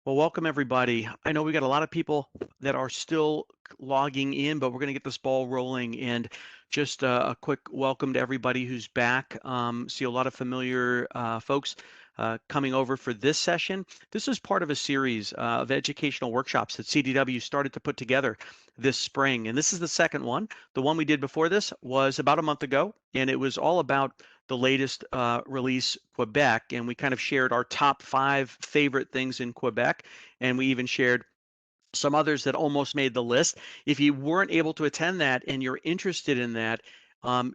Well, welcome everybody. I know we got a lot of people that are still logging in, but we're going to get this ball rolling. And just a quick welcome to everybody who's back. See a lot of familiar folks coming over for this session. This is part of a series of educational workshops that CDW started to put together this spring. And this is the second one. The one we did before this was about a month ago, and it was all about the latest release, Quebec, and we kind of shared our top 5 favorite things in Quebec, and we even shared some others that almost made the list. If you weren't able to attend that and you're interested in that,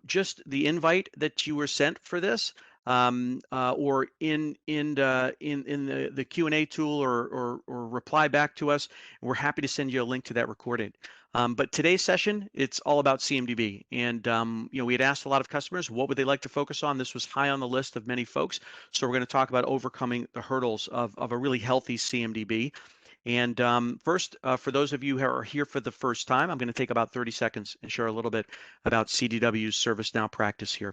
just the invite that you were sent for this, or in the Q&A tool, or reply back to us, we're happy to send you a link to that recording. But today's session, it's all about CMDB. And we had asked a lot of customers what would they like to focus on. This was high on the list of many folks. So we're going to talk about overcoming the hurdles of a really healthy CMDB. And first, for those of you who are here for the first time, I'm going to take about 30 seconds and share a little bit about CDW's ServiceNow practice here.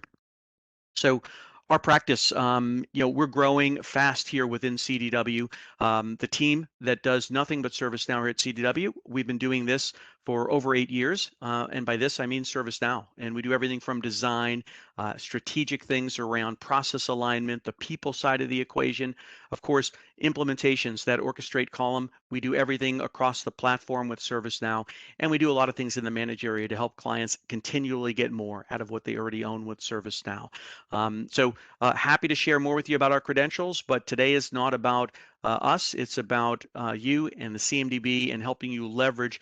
So our practice, we're growing fast here within CDW. The team that does nothing but ServiceNow here at CDW, we've been doing this for over 8 years. And by this, I mean ServiceNow. And we do everything from design, strategic things around process alignment, the people side of the equation, of course, implementations, that orchestrate column. We do everything across the platform with ServiceNow. And we do a lot of things in the manage area to help clients continually get more out of what they already own with ServiceNow. So happy to share more with you about our credentials, but today is not about us. It's about you and the CMDB and helping you leverage,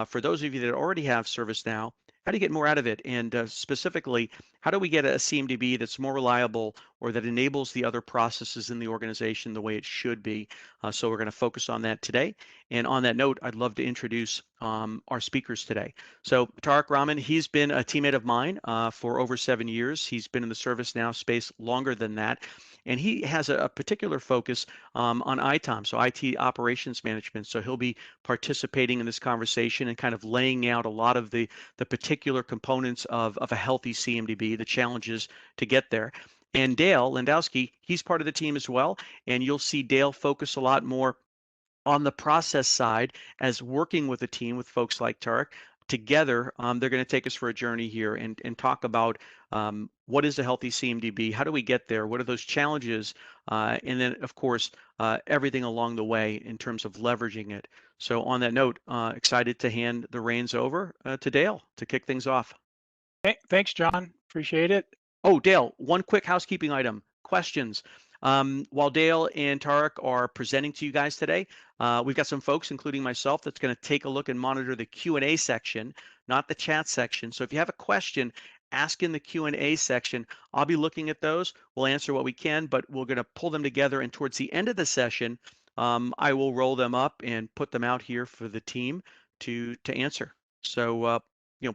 for those of you that already have ServiceNow, how do you get more out of it? And specifically, how do we get a CMDB that's more reliable or that enables the other processes in the organization the way it should be? So we're going to focus on that today. And on that note, I'd love to introduce our speakers today. So Tariq Rahman, he's been a teammate of mine for over 7 years. He's been in the ServiceNow space longer than that. And he has a particular focus on ITOM, so IT operations management. So he'll be participating in this conversation and kind of laying out a lot of the particular components of a healthy CMDB, the challenges to get there. And Dale Landowski, he's part of the team as well. And you'll see Dale focus a lot more on the process side as working with a team with folks like Tariq. Together, they're going to take us for a journey here and talk about what is a healthy CMDB, how do we get there, what are those challenges, and then, of course, everything along the way in terms of leveraging it. So on that note, excited to hand the reins over to Dale to kick things off. Thanks, John. Appreciate it. Oh, Dale, one quick housekeeping item. Questions. While Dale and Tariq are presenting to you guys today, we've got some folks, including myself, that's going to take a look and monitor the Q&A section, not the chat section. So if you have a question, ask in the Q&A section. I'll be looking at those. We'll answer what we can, but we're going to pull them together. And towards the end of the session, I will roll them up and put them out here for the team to answer. So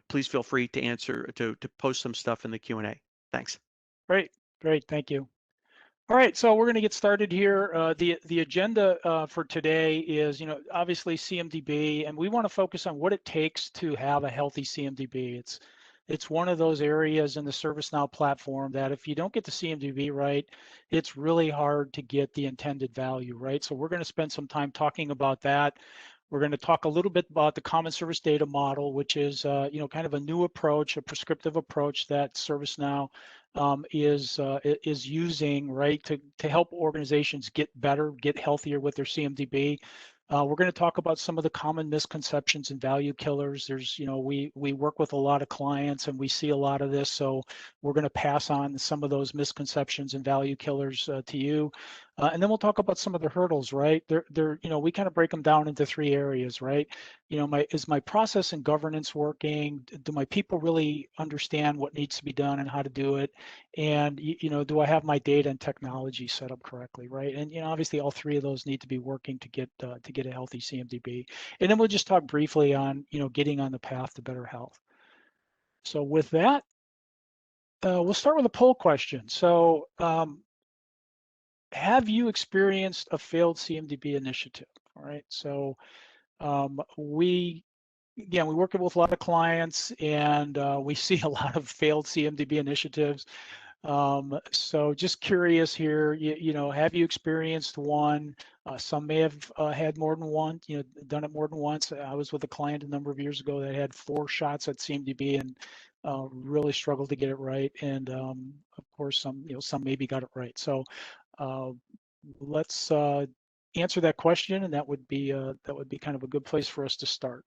please feel free to answer, to post some stuff in the Q&A. Thanks. Great. Thank you. All right, so we're going to get started here. The agenda for today is, obviously CMDB, and we want to focus on what it takes to have a healthy CMDB. It's one of those areas in the ServiceNow platform that if you don't get the CMDB right, it's really hard to get the intended value, right? So we're going to spend some time talking about that. We're going to talk a little bit about the common service data model, which is, kind of a new approach, a prescriptive approach that ServiceNow is using, right, to help organizations get better, get healthier with their CMDB. We're going to talk about some of the common misconceptions and value killers. There's, we work with a lot of clients and we see a lot of this, so we're going to pass on some of those misconceptions and value killers to you. And then we'll talk about some of the hurdles, right? We kind of break them down into 3 areas, right? Is my process and governance working? Do my people really understand what needs to be done and how to do it? And, do I have my data and technology set up correctly, right? And, obviously all 3 of those need to be working to get a healthy CMDB. And then we'll just talk briefly on, getting on the path to better health. So with that, we'll start with a poll question. So, have you experienced a failed CMDB initiative? All right, so we work with a lot of clients and we see a lot of failed CMDB initiatives. So just curious here, have you experienced one? Some may have had more than one, done it more than once. I was with a client a number of years ago that had 4 shots at CMDB and really struggled to get it right. And of course, some maybe got it right. So let's answer that question, and that would be kind of a good place for us to start.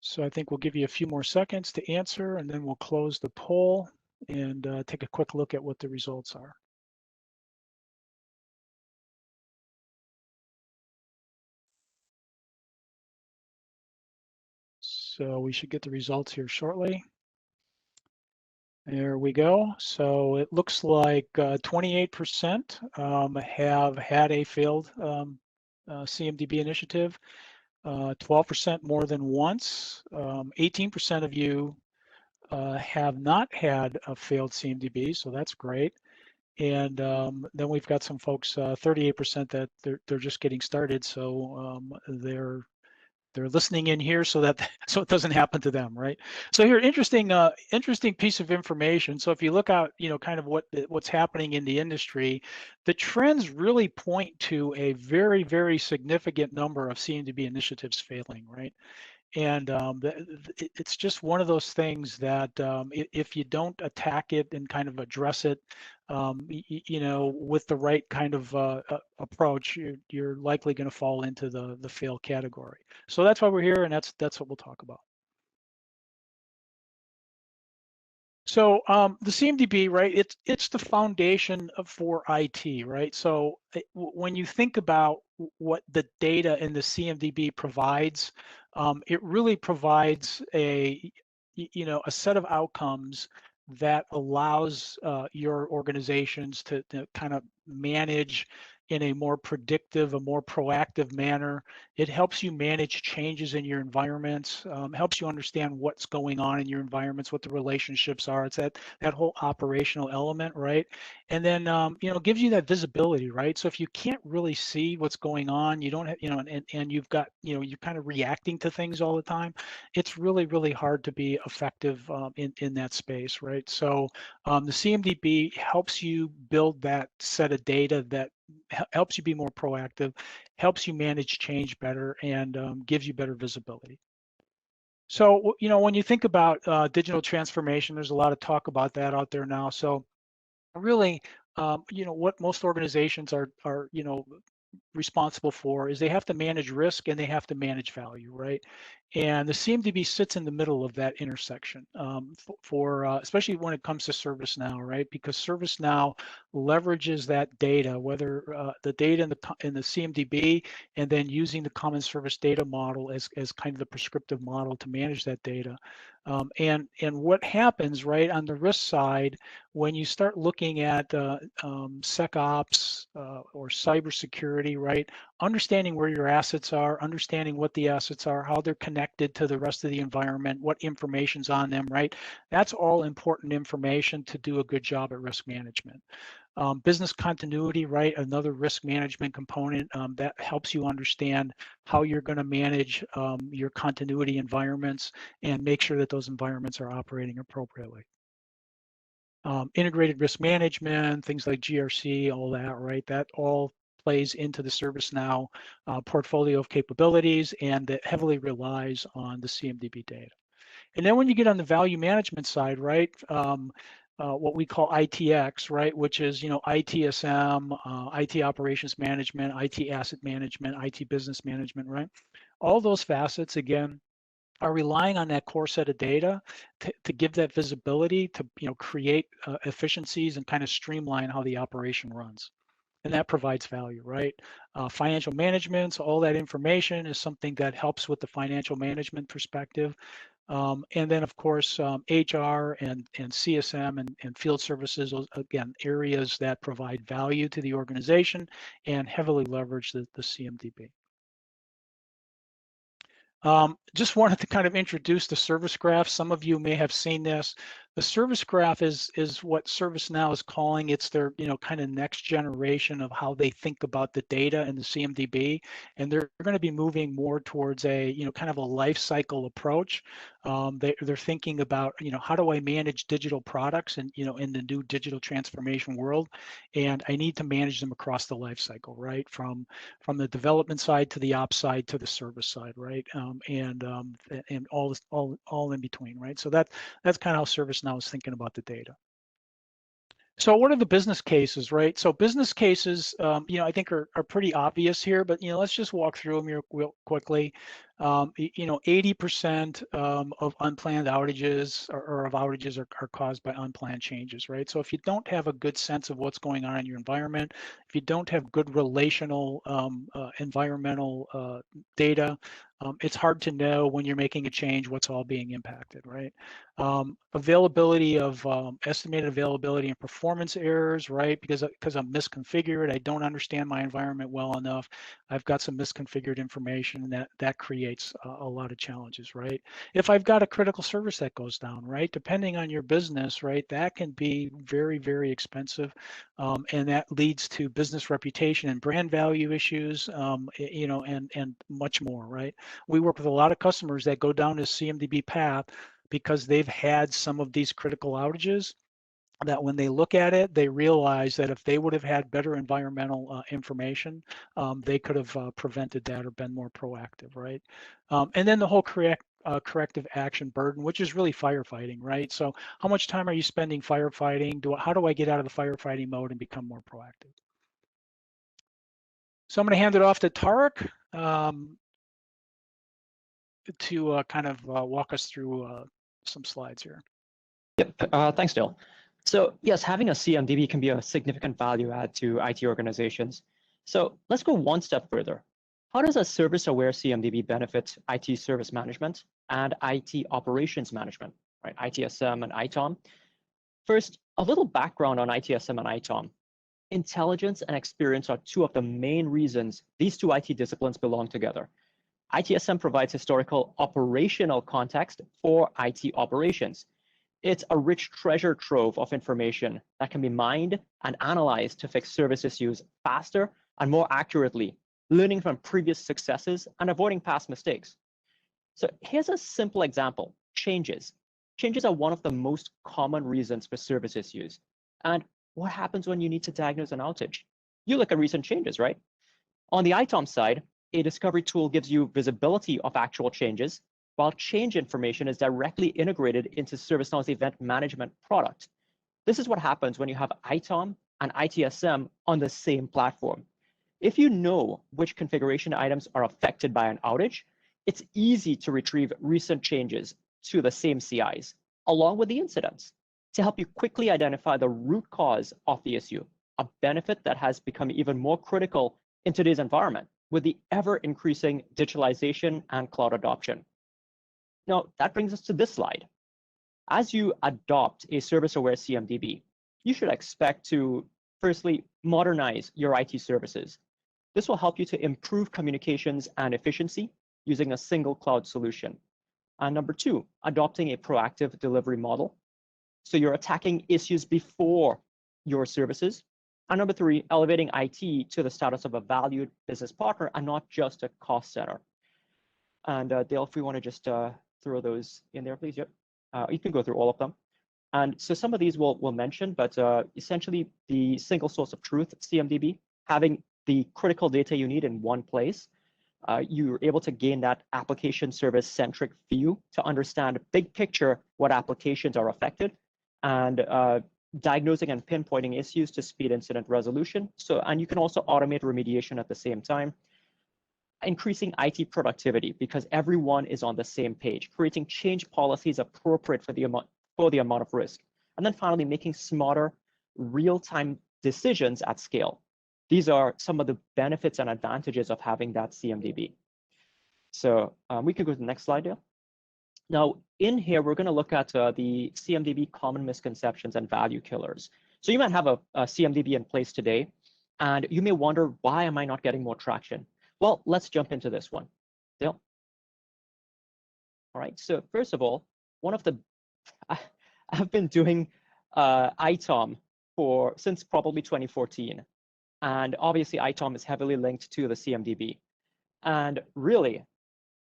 So I think we'll give you a few more seconds to answer, and then we'll close the poll and take a quick look at what the results are. So we should get the results here shortly. There we go. So it looks like 28% have had a failed CMDB initiative, 12% more than once, 18% of you have not had a failed CMDB, so that's great. And then we've got some folks, 38% that they're just getting started, so they're listening in here so that so it doesn't happen to them, right? So here, interesting piece of information. So if you look out, kind of what's happening in the industry, the trends really point to a very, very significant number of CMDB initiatives failing, right? And it's just one of those things that if you don't attack it and kind of address it, with the right kind of approach, you're likely going to fall into the fail category. So that's why we're here, and that's what we'll talk about. So the CMDB, right? It's the foundation for IT, right? So when you think about what the data in the CMDB provides, it really provides a set of outcomes that allows your organizations to kind of manage in a more predictive, a more proactive manner. It helps you manage changes in your environments, helps you understand what's going on in your environments, what the relationships are. It's that whole operational element, right? And then gives you that visibility, right? So if you can't really see what's going on, you don't have, and you've got, you're kind of reacting to things all the time, it's really, really hard to be effective in that space, right? So the CMDB helps you build that set of data that helps you be more proactive, helps you manage change better, and gives you better visibility. So, when you think about digital transformation, there's a lot of talk about that out there now. So really, what most organizations are responsible for is they have to manage risk and they have to manage value, right? And the CMDB sits in the middle of that intersection for especially when it comes to ServiceNow, right? Because ServiceNow leverages that data, whether the data in the CMDB, and then using the common service data model as kind of the prescriptive model to manage that data. And what happens, right, on the risk side, when you start looking at SecOps or cybersecurity, right, understanding where your assets are, understanding what the assets are, how they're connected to the rest of the environment, what information's on them, right, that's all important information to do a good job at risk management. Business continuity, right, another risk management component that helps you understand how you're going to manage your continuity environments and make sure that those environments are operating appropriately. Integrated risk management, things like GRC, all that, right? That all plays into the ServiceNow portfolio of capabilities, and that heavily relies on the CMDB data. And then when you get on the value management side, right, what we call ITX, right, which is, ITSM, IT operations management, IT asset management, IT business management, right? All those facets, again, are relying on that core set of data to give that visibility, to create efficiencies and kind of streamline how the operation runs. And that provides value, right? Financial management, so all that information is something that helps with the financial management perspective. And then, of course, HR and CSM and field services, again, areas that provide value to the organization and heavily leverage the CMDB. Just wanted to kind of introduce the service graph. Some of you may have seen this. The service graph is what ServiceNow is calling. It's their kind of next generation of how they think about the data in the CMDB, and they're going to be moving more towards a kind of a life cycle approach. They're thinking about how do I manage digital products and in the new digital transformation world, and I need to manage them across the life cycle, right? From the development side to the ops side to the service side, right? And all this all in between, right? So that's kind of how ServiceNow is thinking about the data. So what are the business cases, right? So business cases, I think are pretty obvious here, but let's just walk through them here real quickly. 80% of unplanned outages or of outages are caused by unplanned changes, right? So if you don't have a good sense of what's going on in your environment, if you don't have good relational environmental data, it's hard to know when you're making a change what's all being impacted, right? Availability of estimated availability and performance errors, right? Because I'm misconfigured, I don't understand my environment well enough. I've got some misconfigured information that creates a lot of challenges, right? If I've got a critical service that goes down, right? Depending on your business, right? That can be very, very expensive, and that leads to business reputation and brand value issues, and much more, right? We work with a lot of customers that go down this CMDB path because they've had some of these critical outages that when they look at it, they realize that if they would have had better environmental information, they could have prevented that or been more proactive, right? And then the whole corrective action burden, which is really firefighting, right? So how much time are you spending firefighting? How do I get out of the firefighting mode and become more proactive? So I'm going to hand it off to Tarek to kind of walk us through some slides here. Yep, thanks, Dale. So yes, having a CMDB can be a significant value add to IT organizations. So let's go one step further. How does a service-aware CMDB benefit IT service management and IT operations management, right? ITSM and ITOM. First, a little background on ITSM and ITOM. Intelligence and experience are two of the main reasons these two IT disciplines belong together. ITSM provides historical operational context for IT operations. It's a rich treasure trove of information that can be mined and analyzed to fix service issues faster and more accurately, learning from previous successes and avoiding past mistakes. So here's a simple example: changes. Changes are one of the most common reasons for service issues. And what happens when you need to diagnose an outage? You look at recent changes, right? On the ITOM side, a discovery tool gives you visibility of actual changes, while change information is directly integrated into ServiceNow's event management product. This is what happens when you have ITOM and ITSM on the same platform. If you know which configuration items are affected by an outage, it's easy to retrieve recent changes to the same CIs, along with the incidents, to help you quickly identify the root cause of the issue, a benefit that has become even more critical in today's environment with the ever-increasing digitalization and cloud adoption. Now, that brings us to this slide. As you adopt a service-aware CMDB, you should expect to, firstly, modernize your IT services. This will help you to improve communications and efficiency using a single cloud solution. And number two, adopting a proactive delivery model. So you're attacking issues before your services. And number three, elevating IT to the status of a valued business partner and not just a cost center. And Dale, if we want to just throw those in there, please. Yep. You can go through all of them. And so some of these we'll mention, but essentially the single source of truth, CMDB, having the critical data you need in one place, you're able to gain that application service centric view to understand big picture what applications are affected, and diagnosing and pinpointing issues to speed incident resolution. And you can also automate remediation at the same time. Increasing IT productivity because everyone is on the same page, creating change policies appropriate for the amount of risk. And then finally, making smarter real-time decisions at scale. These are some of the benefits and advantages of having that CMDB. So we can go to the next slide, Dale. Now, in here, we're going to look at the CMDB common misconceptions and value killers. So you might have a CMDB in place today, and you may wonder, why am I not getting more traction? Well, let's jump into this one. Dale? All right, so first of all, one of the, I've been doing ITOM since probably 2014. And obviously ITOM is heavily linked to the CMDB. And really,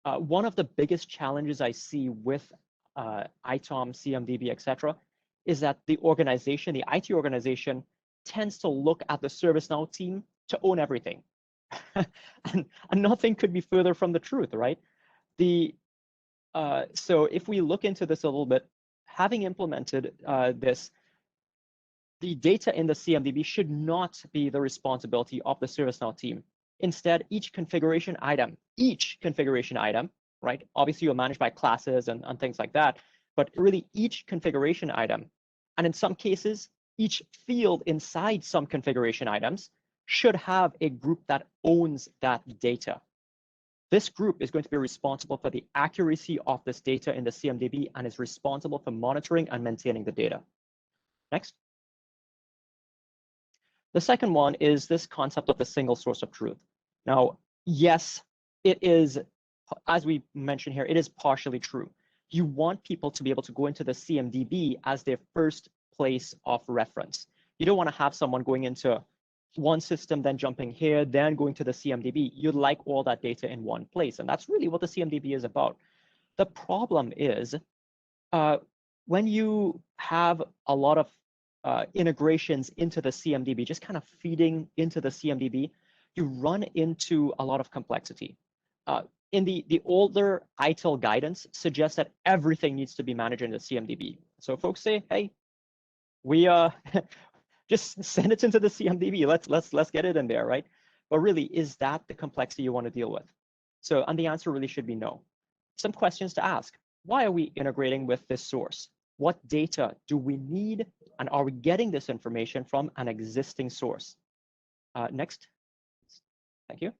one of the biggest challenges I see with ITOM, CMDB, etc., is that the organization, the IT organization, tends to look at the ServiceNow team to own everything. and nothing could be further from the truth, right? So if we look into this a little bit, having implemented this, the data in the CMDB should not be the responsibility of the ServiceNow team. Instead, each configuration item, right? Obviously, you're managed by classes and things like that, but really each configuration item, and in some cases, each field inside some configuration items should have a group that owns that data. This group is going to be responsible for the accuracy of this data in the CMDB and is responsible for monitoring and maintaining the data. Next. The second one is this concept of the single source of truth. Now, yes, it is, as we mentioned here, it is partially true. You want people to be able to go into the CMDB as their first place of reference. You don't want to have someone going into one system, then jumping here, then going to the CMDB. You'd like all that data in one place. And that's really what the CMDB is about. The problem is when you have a lot of integrations into the CMDB, just kind of feeding into the CMDB, you run into a lot of complexity. In the older ITIL guidance suggests that everything needs to be managed in the CMDB. So folks say, hey, we just send it into the CMDB. Let's get it in there, right? But really, is that the complexity you want to deal with? So, and the answer really should be no. Some questions to ask. Why are we integrating with this source? What data do we need? And are we getting this information from an existing source? Next. Thank you.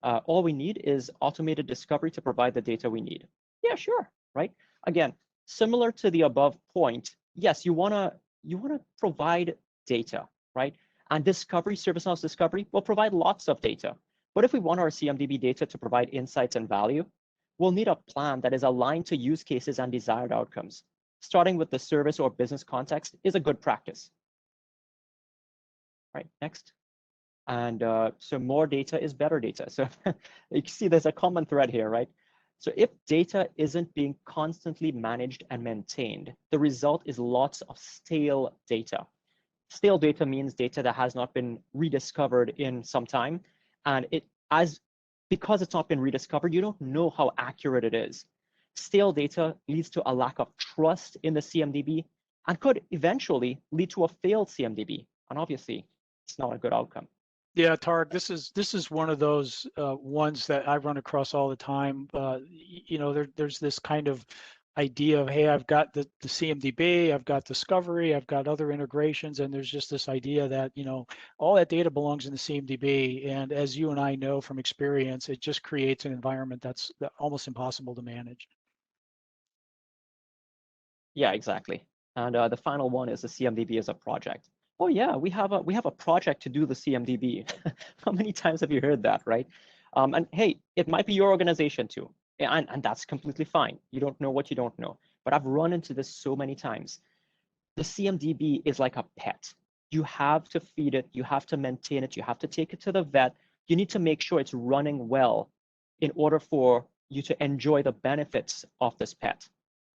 All we need is automated discovery to provide the data we need. Yeah, sure, right? Again, similar to the above point, yes, you wanna provide data, right? And discovery, ServiceNow's discovery will provide lots of data. But if we want our CMDB data to provide insights and value, we'll need a plan that is aligned to use cases and desired outcomes. Starting with the service or business context is a good practice. Right, next. And so more data is better data. So you can see there's a common thread here, right? So if data isn't being constantly managed and maintained, the result is lots of stale data. Stale data means data that has not been rediscovered in some time. And because it's not been rediscovered, you don't know how accurate it is. Stale data leads to a lack of trust in the CMDB and could eventually lead to a failed CMDB. And obviously, it's not a good outcome. Yeah, Tarek, this is one of those ones that I run across all the time. There's this kind of idea of, hey, I've got the CMDB, I've got discovery, I've got other integrations, and there's just this idea that, all that data belongs in the CMDB. And as you and I know from experience, it just creates an environment that's almost impossible to manage. Yeah, exactly. And the final one is the CMDB as a project. Oh yeah, we have a project to do the CMDB. How many times have you heard that, right? And hey, it might be your organization too, and that's completely fine. You don't know what you don't know. But I've run into this so many times. The CMDB is like a pet. You have to feed it, you have to maintain it, you have to take it to the vet. You need to make sure it's running well in order for you to enjoy the benefits of this pet.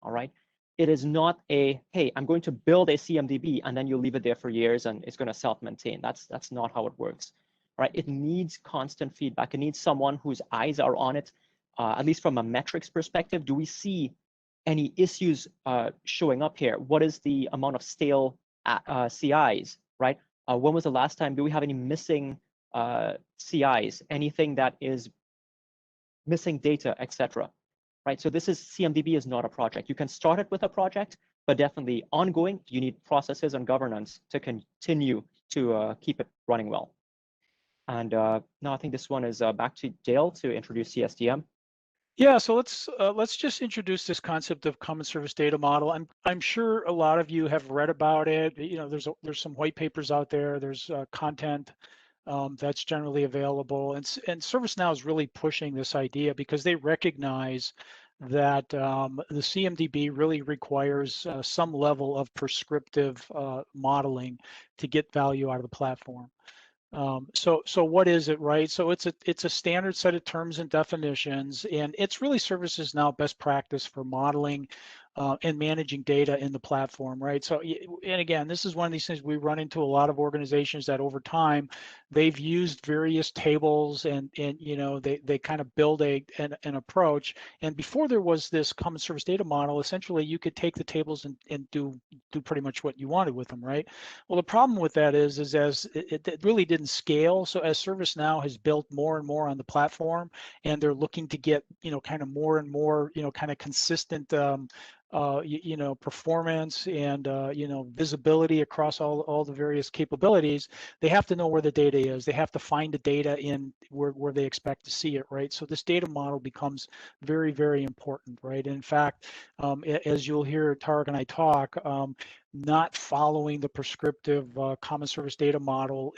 All right. It is not a, hey, I'm going to build a CMDB and then you leave it there for years and it's going to self-maintain. That's not how it works, right? It needs constant feedback. It needs someone whose eyes are on it, at least from a metrics perspective. Do we see any issues showing up here? What is the amount of stale CIs, right? When was the last time? Do we have any missing CIs? Anything that is missing data, etc. Right, so this is CMDB is not a project. You can start it with a project, but definitely ongoing, you need processes and governance to continue to keep it running well. And now I think this one is back to Dale to introduce CSDM. Yeah, so let's just introduce this concept of common service data model. I'm sure a lot of you have read about it. There's some white papers out there. There's content that's generally available, and ServiceNow is really pushing this idea because they recognize that the CMDB really requires some level of prescriptive modeling to get value out of the platform. So what is it, right? So it's a standard set of terms and definitions, and it's really ServiceNow best practice for modeling and managing data in the platform, right? So, and again, this is one of these things we run into a lot of organizations that over time they've used various tables and you know they kind of build an approach. And before there was this common service data model, essentially you could take the tables and do pretty much what you wanted with them, right? Well, the problem with that is as it really didn't scale. So as ServiceNow has built more and more on the platform, and they're looking to get kind of more and more kind of consistent performance and visibility across all the various capabilities, they have to know where the data is. They have to find the data in where they expect to see it, right? So this data model becomes very, very important, right? In fact, as you'll hear Tarek and I talk, not following the prescriptive common service data model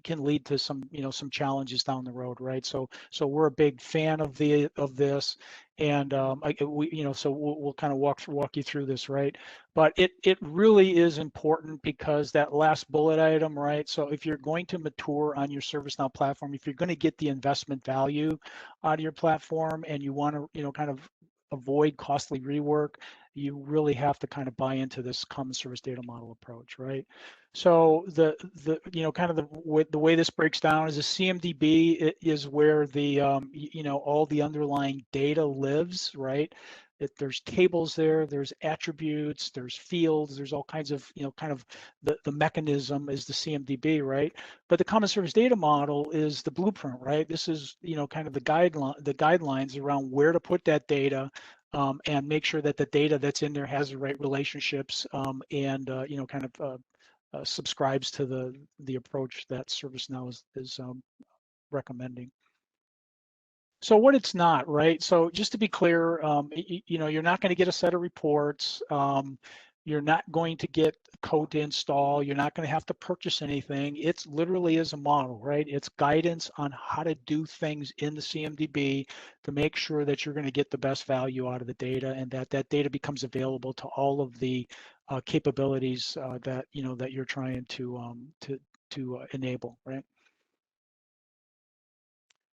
can lead to some some challenges down the road, right? So we're a big fan of this, and so we'll kind of walk you through this, right? But it really is important, because that last bullet item, right? So if you're going to mature on your ServiceNow platform, if you're going to get the investment value out of your platform, and you want to kind of avoid costly rework, you really have to kind of buy into this common service data model approach, right? So the kind of the way this breaks down is a CMDB is where the all the underlying data lives, right? There's tables there, there's attributes, there's fields, there's all kinds of kind of the mechanism is the CMDB, right? But the common service data model is the blueprint, right? This is kind of the guidelines around where to put that data, and make sure that the data that's in there has the right relationships, and kind of subscribes to the approach that ServiceNow is recommending. So what it's not, right? So just to be clear, you're not going to get a set of reports. You're not going to get code to install. You're not going to have to purchase anything. It's literally is a model, right? It's guidance on how to do things in the CMDB to make sure that you're going to get the best value out of the data, and that data becomes available to all of the capabilities that that you're trying to enable, right?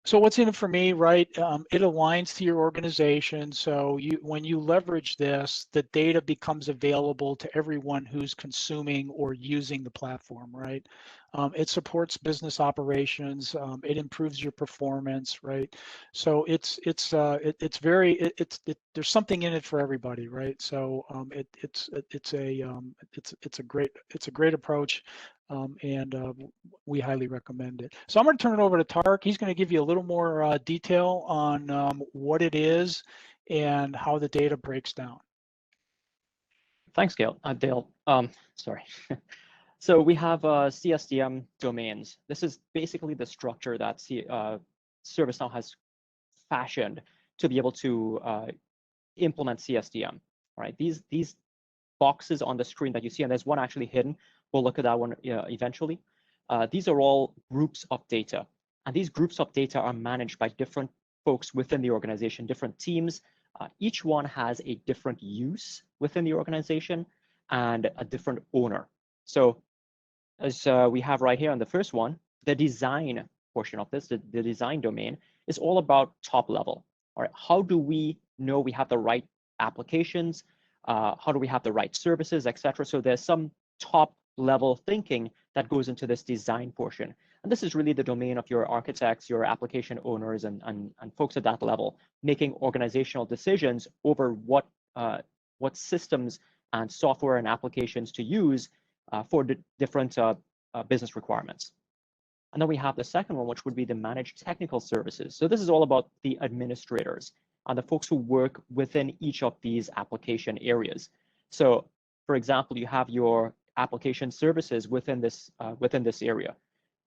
So what's in it for me, right? It aligns to your organization. So when you leverage this, the data becomes available to everyone who's consuming or using the platform, right? It supports business operations. It improves your performance, right? So there's something in it for everybody, right? So it's a great approach. And we highly recommend it. So I'm going to turn it over to Tarek. He's going to give you a little more detail on what it is and how the data breaks down. Thanks, Dale. Sorry. So we have CSDM domains. This is basically the structure that ServiceNow has fashioned to be able to implement CSDM. Right? These boxes on the screen that you see, and there's one actually hidden. We'll look at that one eventually. These are all groups of data, and these groups of data are managed by different folks within the organization, different teams. Each one has a different use within the organization and a different owner. So as we have right here on the first one, the design portion of this, the design domain, is all about top level. All right, how do we know we have the right applications? How do we have the right services, etc.? So there's some top level thinking that goes into this design portion. And this is really the domain of your architects, your application owners, and folks at that level, making organizational decisions over what systems and software and applications to use for the different business requirements. And then we have the second one, which would be the managed technical services. So this is all about the administrators and the folks who work within each of these application areas. So, for example, you have your application services within this area.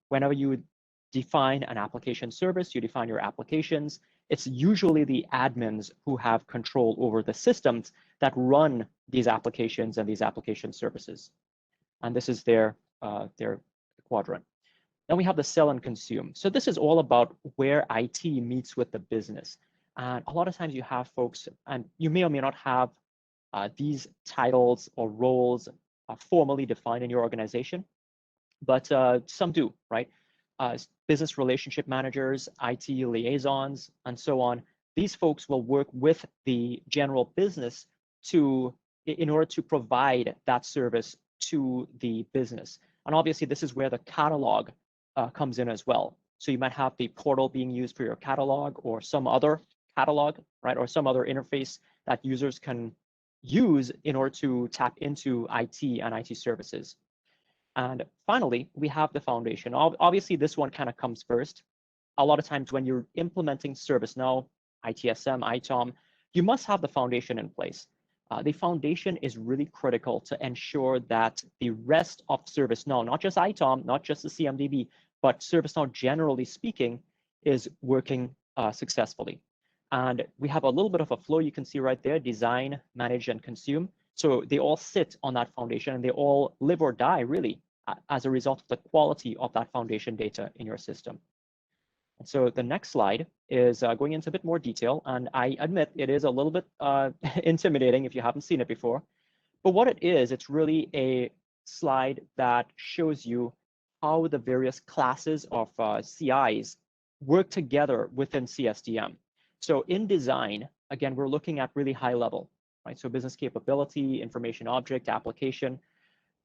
Whenever you define an application service, you define your applications. It's usually the admins who have control over the systems that run these applications and these application services. And this is their quadrant. Then we have the sell and consume. So this is all about where IT meets with the business. And a lot of times you have folks, and you may or may not have these titles or roles formally defined in your organization, but some do, right? Business relationship managers, IT liaisons, and so on. These folks will work with the general business in order to provide that service to the business. And obviously, this is where the catalog comes in as well. So you might have the portal being used for your catalog or some other catalog, right? Or some other interface that users can use in order to tap into IT and IT services. And finally, we have the foundation. Obviously, this one kind of comes first. A lot of times when you're implementing ServiceNow, ITSM, ITOM, you must have the foundation in place. The foundation is really critical to ensure that the rest of ServiceNow, not just ITOM, not just the CMDB, but ServiceNow generally speaking, is working successfully. And we have a little bit of a flow you can see right there: design, manage, and consume. So they all sit on that foundation, and they all live or die really as a result of the quality of that foundation data in your system. And so the next slide is going into a bit more detail, and I admit it is a little bit intimidating if you haven't seen it before. But what it is, it's really a slide that shows you how the various classes of CIs work together within CSDM. So in design, again, we're looking at really high level, right? So business capability, information object, application.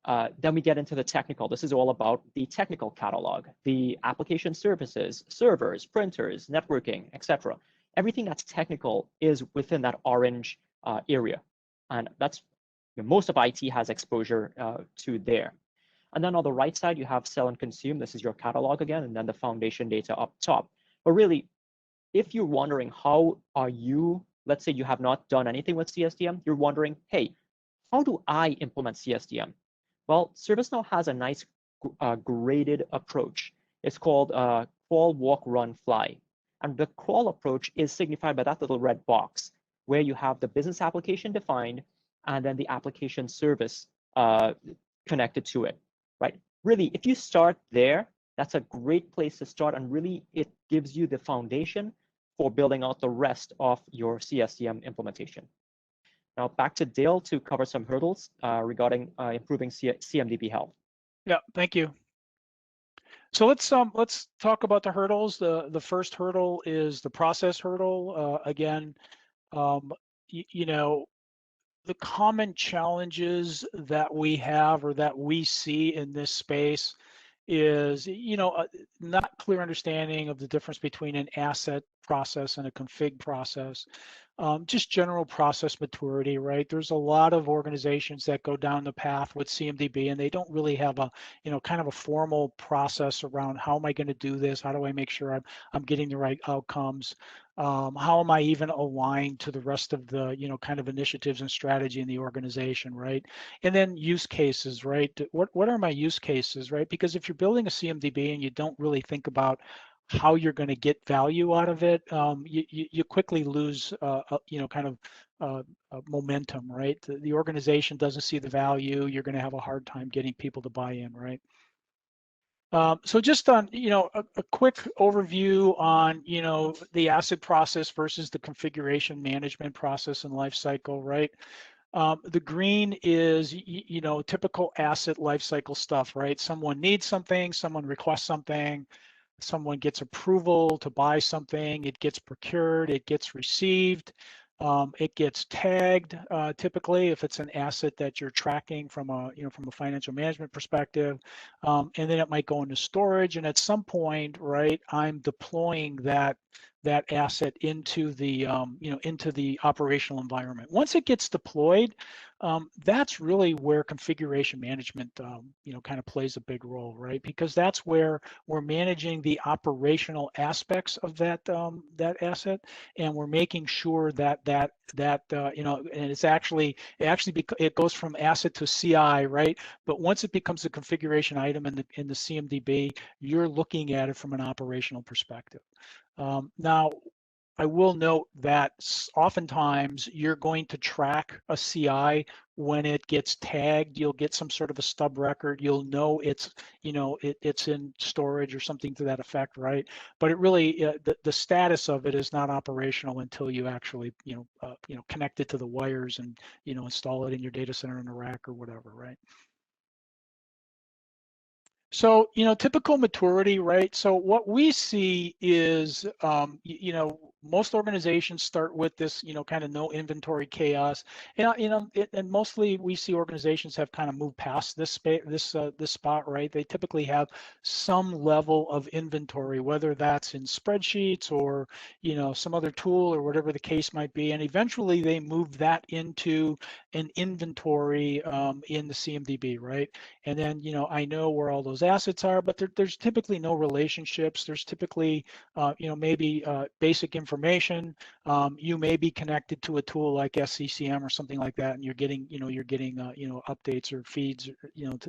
Then we get into the technical. This is all about the technical catalog, the application services, servers, printers, networking, etc. Everything that's technical is within that orange area. And that's, most of IT has exposure to there. And then on the right side, you have sell and consume. This is your catalog again, and then the foundation data up top. But really, if you're wondering how are you, let's say you have not done anything with CSDM, you're wondering, hey, how do I implement CSDM? Well, ServiceNow has a nice graded approach. It's called crawl, walk, run, fly. And the crawl approach is signified by that little red box where you have the business application defined and then the application service connected to it, right? Really, if you start there, that's a great place to start, and really it gives you the foundation for building out the rest of your CSDM implementation. Now back to Dale to cover some hurdles regarding improving CMDB health. Yeah, thank you. So let's talk about the hurdles. The first hurdle is the process hurdle. Again, you know, the common challenges that we have or that we see in this space is, not clear understanding of the difference between an asset process and a config process. Just general process maturity, right? There's a lot of organizations that go down the path with CMDB and they don't really have a, kind of a formal process around how am I going to do this? How do I make sure I'm getting the right outcomes? How am I even aligned to the rest of the, kind of initiatives and strategy in the organization, right? And then use cases, right? What are my use cases, right? Because if you're building a CMDB and you don't really think about how you're going to get value out of it, you quickly lose, kind of momentum, right? The organization doesn't see the value. You're going to have a hard time getting people to buy in, right? So just on, a quick overview on, the asset process versus the configuration management process and life cycle, right? The green is, typical asset lifecycle stuff, right? Someone needs something, someone requests something, someone gets approval to buy something, it gets procured, it gets received, it gets tagged, typically if it's an asset that you're tracking from a, from a financial management perspective, and then it might go into storage, and at some point, right, I'm deploying that asset into the into the operational environment. Once it gets deployed, that's really where configuration management kind of plays a big role, right? Because that's where we're managing the operational aspects of that that asset, and we're making sure that and it goes from asset to CI, right? But once it becomes a configuration item in the CMDB, you're looking at it from an operational perspective. Now, I will note that oftentimes you're going to track a CI when it gets tagged, you'll get some sort of a stub record. You'll know it's, it's in storage or something to that effect, right? But it really, the status of it is not operational until you actually, connect it to the wires and, install it in your data center in a rack or whatever, right? So, typical maturity, right? So what we see is, most organizations start with this, kind of no inventory chaos. And, and mostly we see organizations have kind of moved past this this spot, right? They typically have some level of inventory, whether that's in spreadsheets or, some other tool or whatever the case might be. And eventually they move that into an inventory in the CMDB, right? And then, I know where all those assets are, but there's typically no relationships. There's typically, maybe basic information. You may be connected to a tool like SCCM or something like that, and you're getting, updates or feeds,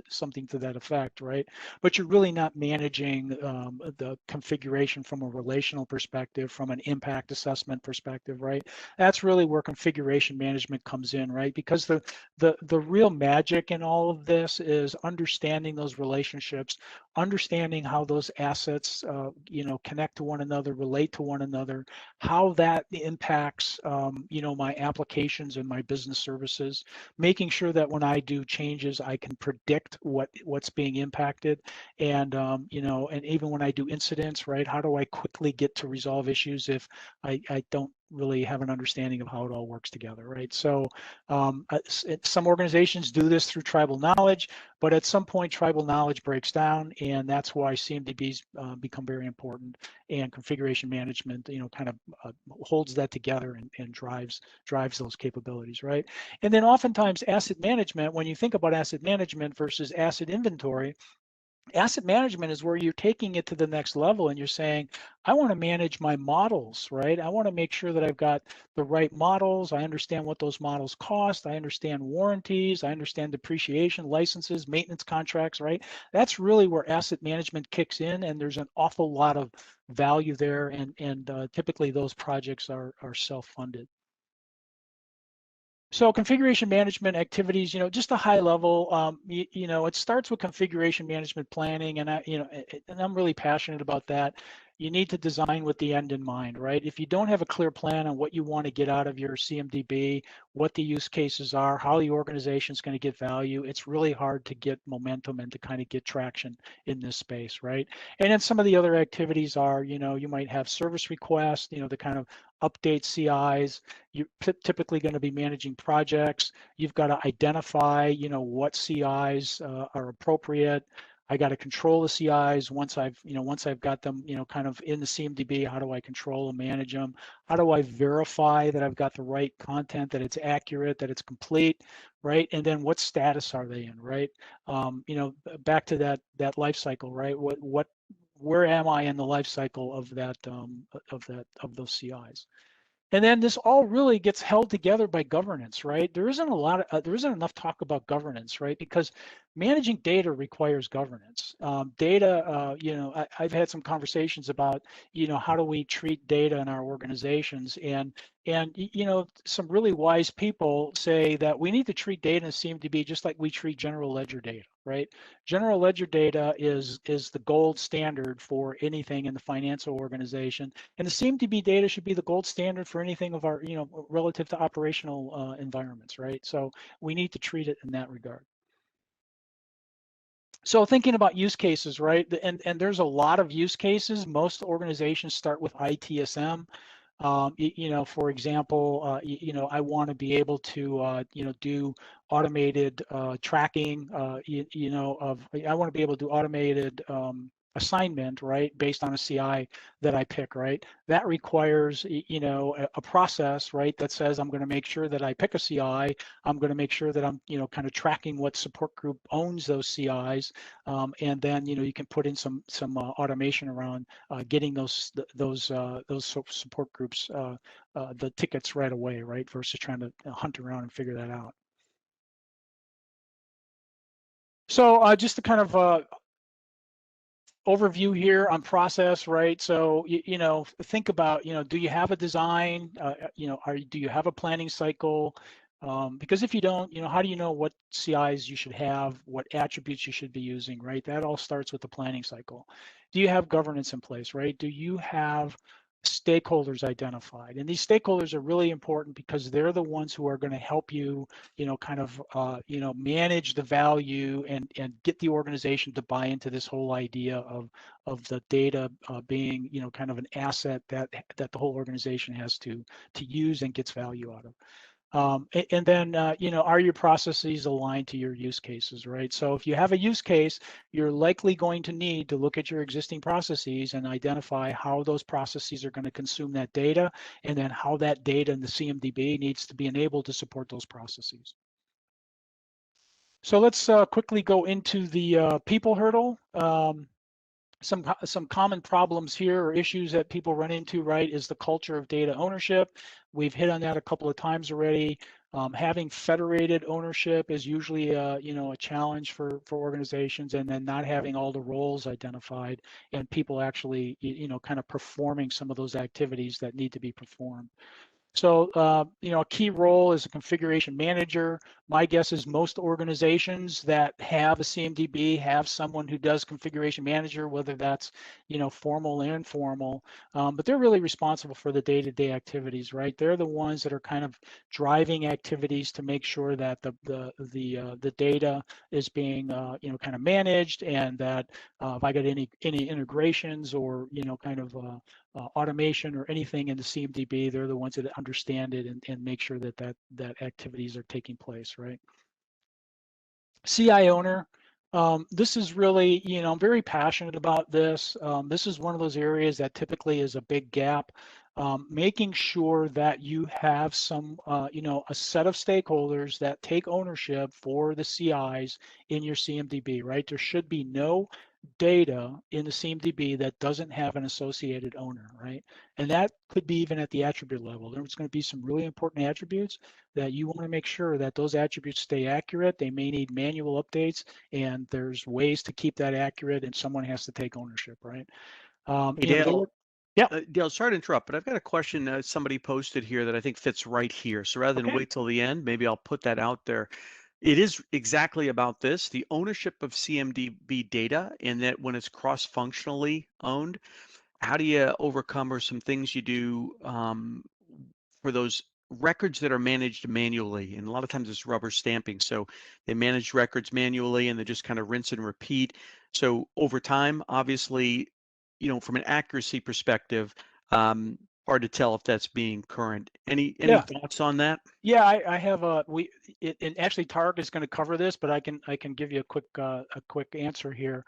something to that effect, right? But you're really not managing the configuration from a relational perspective, from an impact assessment perspective, right? That's really where configuration management comes in, right? Because the real magic in all of this is understanding those relationships, understanding how those assets, connect to one another, relate to one another, how that impacts, my applications and my business services, making sure that when I do changes, I can predict what's being impacted, and and even when I do incidents, right? How do I quickly get to resolve issues if I don't really have an understanding of how it all works together, right? So some organizations do this through tribal knowledge, but at some point tribal knowledge breaks down, and that's why CMDBs become very important, and configuration management, kind of holds that together and drives those capabilities, right? And then oftentimes asset management, when you think about asset management versus asset inventory, asset management is where you're taking it to the next level and you're saying, I want to manage my models, right? I want to make sure that I've got the right models. I understand what those models cost. I understand warranties. I understand depreciation, licenses, maintenance contracts, right? That's really where asset management kicks in, and there's an awful lot of value there, and typically those projects are self-funded. So configuration management activities, just a high level, it starts with configuration management planning, and and I'm really passionate about that. You need to design with the end in mind, right? If you don't have a clear plan on what you want to get out of your CMDB, what the use cases are, how the organization is going to get value, it's really hard to get momentum and to kind of get traction in this space, right? And then some of the other activities are, you might have service requests, to kind of update CIs. You're typically going to be managing projects. You've got to identify, what CIs are appropriate. I got to control the CIs once I've got them, kind of in the CMDB. How do I control and manage them? How do I verify that I've got the right content, that it's accurate, that it's complete, right? And then what status are they in, right? Back to that life cycle, right? Where am I in the life cycle of of those CIs? And then this all really gets held together by governance, right? There isn't there isn't enough talk about governance, right? Because managing data requires governance. Data, I've had some conversations about, how do we treat data in our organizations, and some really wise people say that we need to treat data in CMDB just like we treat general ledger data, right? General ledger data is the gold standard for anything in the financial organization, and the CMDB data should be the gold standard for anything of our, relative to operational environments, right? So we need to treat it in that regard. So thinking about use cases, right? And there's a lot of use cases. Most organizations start with ITSM. For example, I want to be able to, do automated tracking, I want to be able to do automated assignment, right, based on a CI that I pick, right? That requires, a process, right, that says I'm going to make sure that I pick a CI. I'm going to make sure that I'm, kind of tracking what support group owns those CIs, and then, you can put in some automation around getting those support groups the tickets right away, right, versus trying to hunt around and figure that out. So just to kind of overview here on process, right? So think about, do you have a design? Do you have a planning cycle? Because if you don't, how do you know what CIs you should have, what attributes you should be using, right? That all starts with the planning cycle. Do you have governance in place, right? Do you have stakeholders identified? And these stakeholders are really important because they're the ones who are going to help you, kind of, manage the value and get the organization to buy into this whole idea of the data being, kind of an asset that the whole organization has to use and gets value out of. And then, are your processes aligned to your use cases, right? So if you have a use case, you're likely going to need to look at your existing processes and identify how those processes are going to consume that data, and then how that data in the CMDB needs to be enabled to support those processes. So let's quickly go into the people hurdle. Some common problems here or issues that people run into, right, is the culture of data ownership. We've hit on that a couple of times already. Having federated ownership is usually a challenge for organizations, and then not having all the roles identified and people actually kind of performing some of those activities that need to be performed. So, a key role is a configuration manager. My guess is most organizations that have a CMDB have someone who does configuration manager, whether that's, formal and informal, but they're really responsible for the day-to-day activities, right? They're the ones that are kind of driving activities to make sure that the data is being, kind of managed, and that if I got any integrations or, kind of automation or anything in the CMDB, they're the ones that understand it and make sure that activities are taking place, right? CI owner, this is really, I'm very passionate about this. This is one of those areas that typically is a big gap. Making sure that you have some, a set of stakeholders that take ownership for the CIs in your CMDB, right? There should be no data in the CMDB that doesn't have an associated owner, right? And that could be even at the attribute level. There's going to be some really important attributes that you want to make sure that those attributes stay accurate. They may need manual updates, and there's ways to keep that accurate, and someone has to take ownership, right? Hey, Dale. Yeah. Dale, sorry to interrupt, but I've got a question somebody posted here that I think fits right here. So rather than wait till the end, maybe I'll put that out there. It is exactly about this, the ownership of CMDB data, and that when it's cross-functionally owned, how do you overcome, or some things you do for those records that are managed manually? And a lot of times it's rubber stamping. So they manage records manually and they just kind of rinse and repeat. So over time, obviously, from an accuracy perspective, hard to tell if that's being current. Any thoughts on that? Yeah, I have and actually Tarek is going to cover this, but I can give you a quick answer here.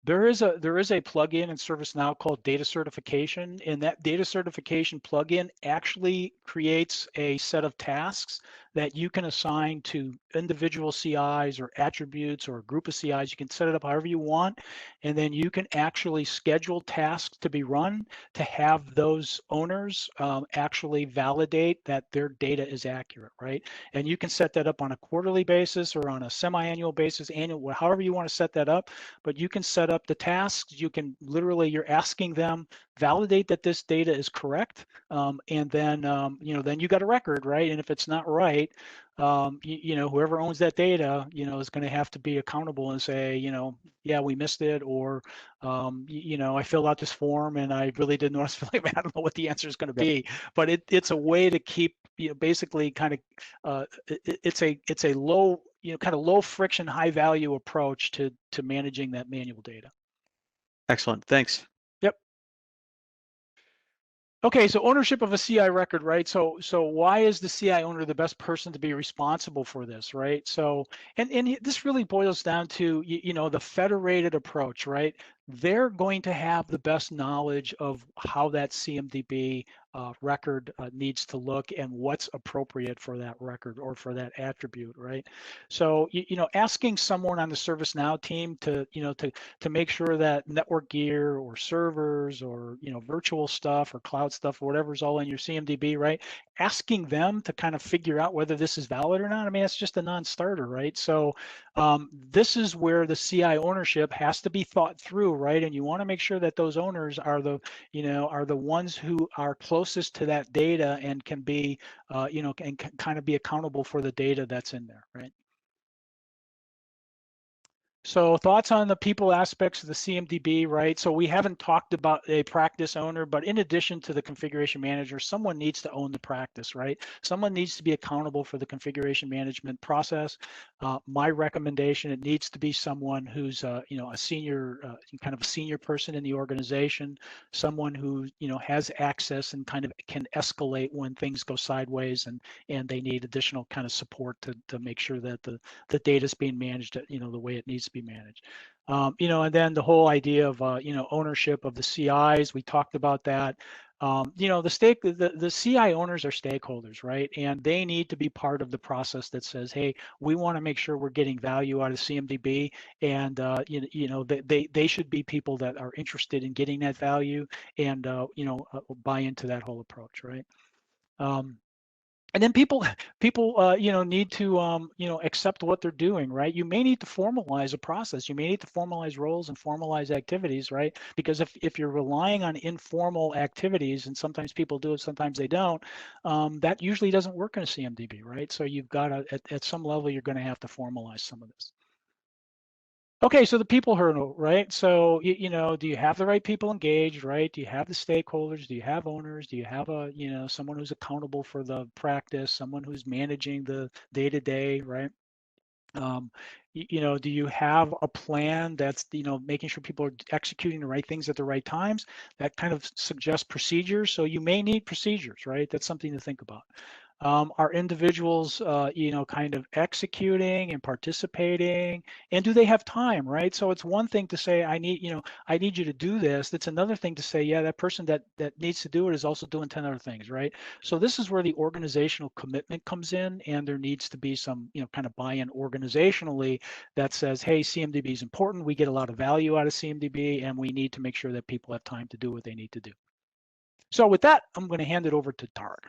There is a plugin in ServiceNow called data certification, and that data certification plugin actually creates a set of tasks that you can assign to individual CIs or attributes or a group of CIs. You can set it up however you want, and then you can actually schedule tasks to be run to have those owners actually validate that their data is accurate, right? And you can set that up on a quarterly basis or on a semi-annual basis, annual, however you want to set that up, but you can set up the tasks. You can literally, you're asking them, validate that this data is correct, and then then you got a record, right? And if it's not right, whoever owns that data, is going to have to be accountable and say, yeah, we missed it, or I filled out this form and I really didn't know what I don't know what the answer is going to be. But it's a way to keep, basically kind of, it's a low, kind of low friction, high value approach to managing that manual data. Excellent. Thanks. Yep. Okay, so ownership of a CI record, right? So why is the CI owner the best person to be responsible for this, right? So, and this really boils down to, the federated approach, right? They're going to have the best knowledge of how that CMDB record needs to look and what's appropriate for that record or for that attribute, right? So, asking someone on the ServiceNow team to make sure that network gear or servers or, virtual stuff or cloud stuff or whatever's all in your CMDB, right? Asking them to kind of figure out whether this is valid or not. I mean, it's just a non-starter, right? So this is where the CI ownership has to be thought through, right? And you want to make sure that those owners are the ones who are close closest to that data and can be, you know, and kind of be accountable for the data that's in there, right? So thoughts on the people aspects of the CMDB, right? So we haven't talked about a practice owner, but in addition to the configuration manager, someone needs to own the practice, right? Someone needs to be accountable for the configuration management process. My recommendation, it needs to be someone who's, you know, a senior, kind of a senior person in the organization, someone who, you know, has access and kind of can escalate when things go sideways and they need additional kind of support to make sure that the data is being managed, you know, the way it needs to be managed. You know, and then the whole idea of, you know, ownership of the CIs, we talked about that. You know, the CI owners are stakeholders, right? And they need to be part of the process that says, hey, we want to make sure we're getting value out of CMDB, and you know, they should be people that are interested in getting that value and you know, buy into that whole approach, right? And then people you know, need to you know, accept what they're doing, right? You may need to formalize a process. You may need to formalize roles and formalize activities, right? Because if you're relying on informal activities, and sometimes people do it, sometimes they don't, that usually doesn't work in a CMDB, right? So you've got to, at some level, you're going to have to formalize some of this. Okay, so the people hurdle, right? So, you know, do you have the right people engaged, right? Do you have the stakeholders? Do you have owners? Do you have a, you know, someone who's accountable for the practice, someone who's managing the day-to-day, right? You know, do you have a plan that's, you know, making sure people are executing the right things at the right times? That kind of suggests procedures. So you may need procedures, right? That's something to think about. Are individuals, you know, kind of executing and participating, and do they have time, right? So it's one thing to say, I need, you know, I need you to do this. That's another thing to say, yeah, that person that needs to do it is also doing 10 other things, right? So this is where the organizational commitment comes in, and there needs to be some, you know, kind of buy-in organizationally that says, hey, CMDB is important. We get a lot of value out of CMDB, and we need to make sure that people have time to do what they need to do. So with that, I'm going to hand it over to Tarek.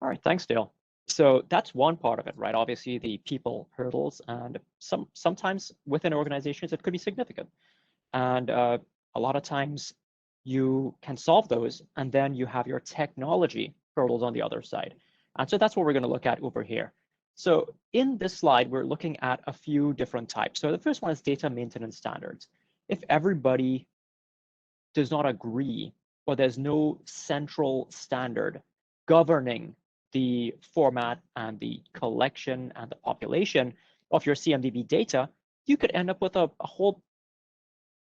All right, thanks, Dale. So that's one part of it, right? Obviously, the people hurdles, and sometimes within organizations, it could be significant. And a lot of times you can solve those, and then you have your technology hurdles on the other side. And so that's what we're going to look at over here. So in this slide, we're looking at a few different types. So the first one is data maintenance standards. If everybody does not agree, or there's no central standard governing the format and the collection and the population of your CMDB data, you could end up with a whole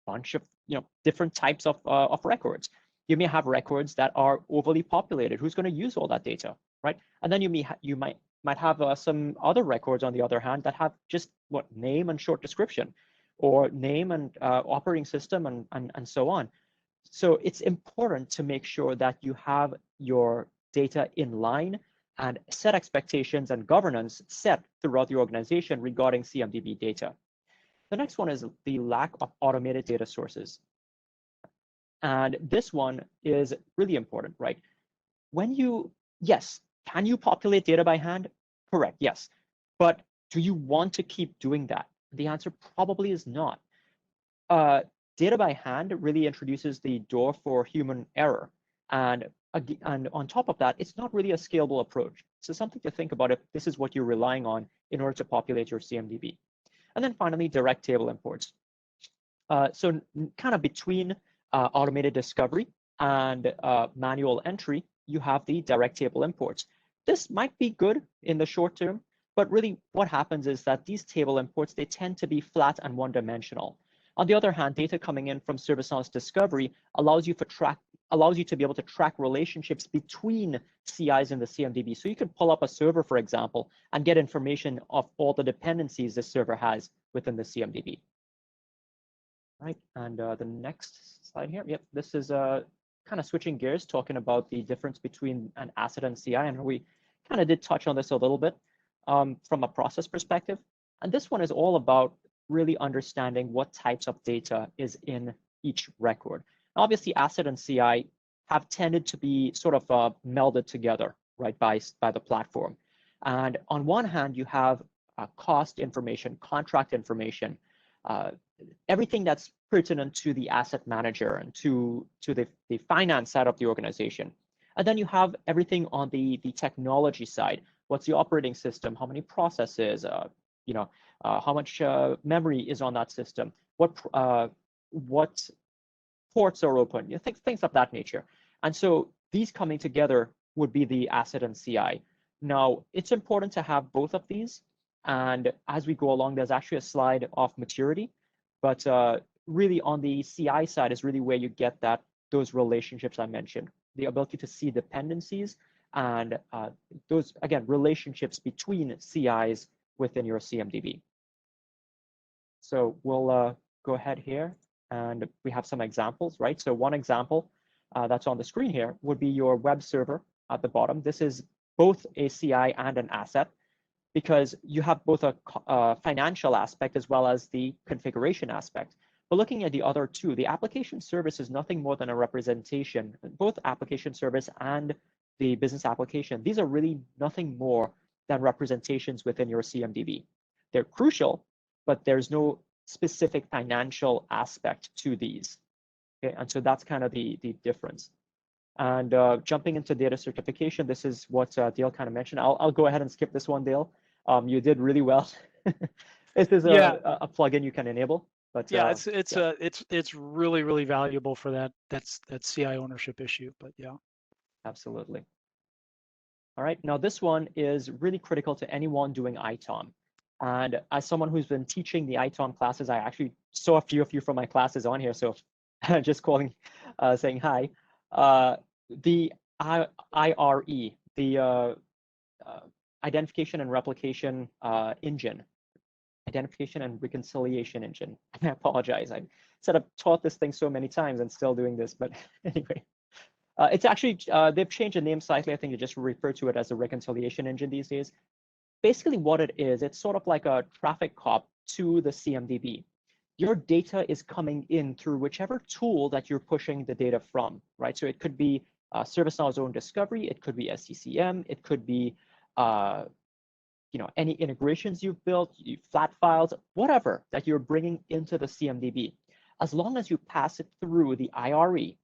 bunch of, you know, different types of records. You may have records that are overly populated. Who's going to use all that data, right? And then you might have some other records, on the other hand, that have just what, name and short description, or name and operating system and so on. So it's important to make sure that you have your data in line and set expectations and governance set throughout the organization regarding CMDB data. The next one is the lack of automated data sources. And this one is really important, right? Yes, can you populate data by hand? Correct, yes. But do you want to keep doing that? The answer probably is not. Data by hand really introduces the door for human error. And on top of that, it's not really a scalable approach. So something to think about if this is what you're relying on in order to populate your CMDB. And then finally, direct table imports. So kind of between automated discovery and manual entry, you have the direct table imports. This might be good in the short term, but really what happens is that these table imports, they tend to be flat and one-dimensional. On the other hand, data coming in from ServiceNow's discovery allows you to be able to track relationships between CIs in the CMDB. So you could pull up a server, for example, and get information of all the dependencies this server has within the CMDB. Right, and the next slide here, yep, this is kind of switching gears, talking about the difference between an asset and CI, and we kind of did touch on this a little bit from a process perspective. And this one is all about really understanding what types of data is in each record. Obviously, asset and CI have tended to be sort of melded together, right, by the platform. And on one hand, you have cost information, contract information, everything that's pertinent to the asset manager and to the finance side of the organization. And then you have everything on the technology side. What's the operating system? How many processes? How much memory is on that system? What ports are open? Things of that nature. And so these coming together would be the asset and CI. Now, it's important to have both of these. And as we go along, there's actually a slide of maturity. But really on the CI side is really where you get those relationships I mentioned, the ability to see dependencies and those, again, relationships between CIs within your CMDB. So we'll go ahead here and we have some examples, right? So one example that's on the screen here would be your web server at the bottom. This is both a CI and an asset because you have both a financial aspect as well as the configuration aspect. But looking at the other two, the application service is nothing more than a representation. Both application service and the business application, these are really nothing more than representations within your CMDB. They're crucial, but there's no specific financial aspect to these. Okay, and so that's kind of the difference. And jumping into data certification, this is what Dale kind of mentioned. I'll go ahead and skip this one, Dale. You did really well. This is a plugin you can enable. But yeah, it's really valuable for that CI ownership issue. But yeah, absolutely. All right, now this one is really critical to anyone doing ITOM. And as someone who's been teaching the ITOM classes, I actually saw a few of you from my classes on here, so just calling, saying hi. The IRE, the Identification and Replication Engine, Identification and Reconciliation Engine. I apologize. I said I've taught this thing so many times and still doing this, but anyway. It's actually, they've changed the name slightly. I think they just refer to it as a reconciliation engine these days. Basically what it is, it's sort of like a traffic cop to the CMDB. Your data is coming in through whichever tool that you're pushing the data from, right? So it could be ServiceNow's own discovery, it could be SCCM, it could be any integrations you've built, flat files, whatever that you're bringing into the CMDB. As long as you pass it through the IRE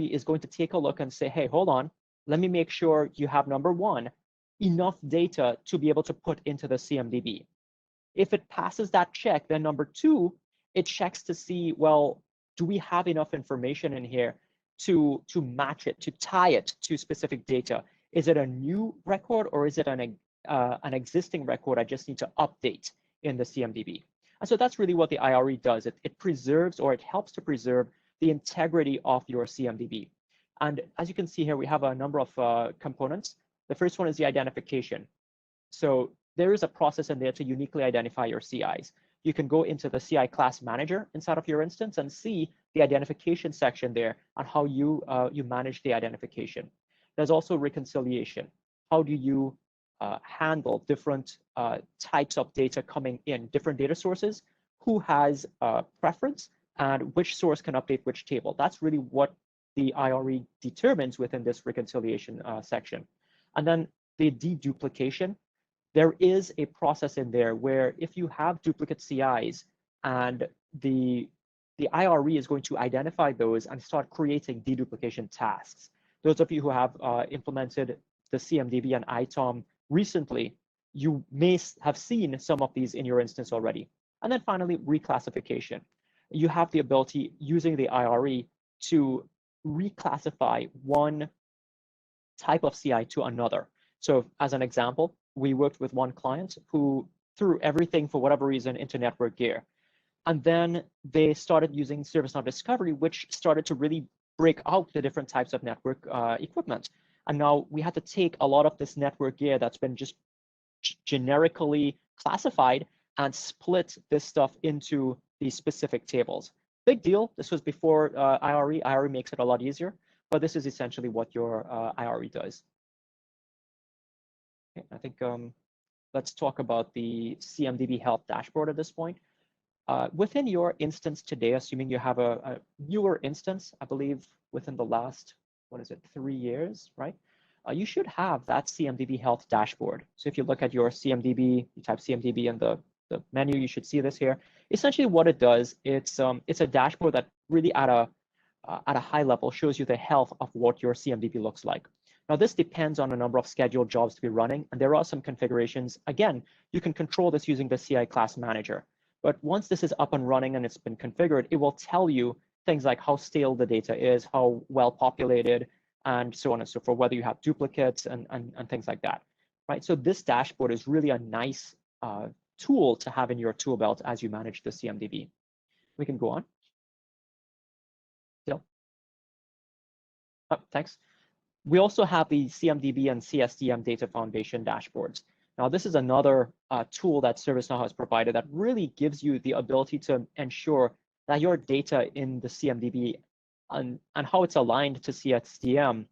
is going to take a look and say, hey, hold on, let me make sure you have, number one, enough data to be able to put into the CMDB. If it passes that check, then number two, it checks to see, well, do we have enough information in here to match it, to tie it to specific data? Is it a new record or is it an existing record I just need to update in the CMDB? And so that's really what the IRE does. It preserves, or it helps to preserve, the integrity of your CMDB. And as you can see here, we have a number of components. The first one is the identification. So there is a process in there to uniquely identify your CIs. You can go into the CI class manager inside of your instance and see the identification section there and how you manage the identification. There's also reconciliation. How do you handle different types of data coming in, different data sources? Who has preference and which source can update which table? That's really what the IRE determines within this reconciliation section. And then the deduplication. There is a process in there where if you have duplicate CIs and the IRE is going to identify those and start creating deduplication tasks. Those of you who have implemented the CMDB and ITOM recently, you may have seen some of these in your instance already. And then finally, reclassification. You have the ability using the IRE to reclassify one type of CI to another. So as an example, we worked with one client who threw everything for whatever reason into network gear. And then they started using ServiceNow Discovery, which started to really break out the different types of network equipment. And now we had to take a lot of this network gear that's been just generically classified and split this stuff into these specific tables. Big deal. This was before IRE. IRE makes it a lot easier, but this is essentially what your IRE does. Okay, I think let's talk about the CMDB Health dashboard at this point. Within your instance today, assuming you have a newer instance, I believe within the last, 3 years, right? You should have that CMDB Health dashboard. So if you look at your CMDB, you type CMDB in the the menu. You should see this here. Essentially, what it does, it's a dashboard that really at a high level shows you the health of what your CMDB looks like. Now, this depends on a number of scheduled jobs to be running, and there are some configurations. Again, you can control this using the CI class manager. But once this is up and running and it's been configured, it will tell you things like how stale the data is, how well populated, and so on and so forth, whether you have duplicates and things like that, right? So this dashboard is really a nice tool to have in your tool belt as you manage the CMDB. We can go on. Still. Oh, thanks. We also have the CMDB and CSDM data foundation dashboards. Now, this is another tool that ServiceNow has provided that really gives you the ability to ensure that your data in the CMDB and how it's aligned to CSDM,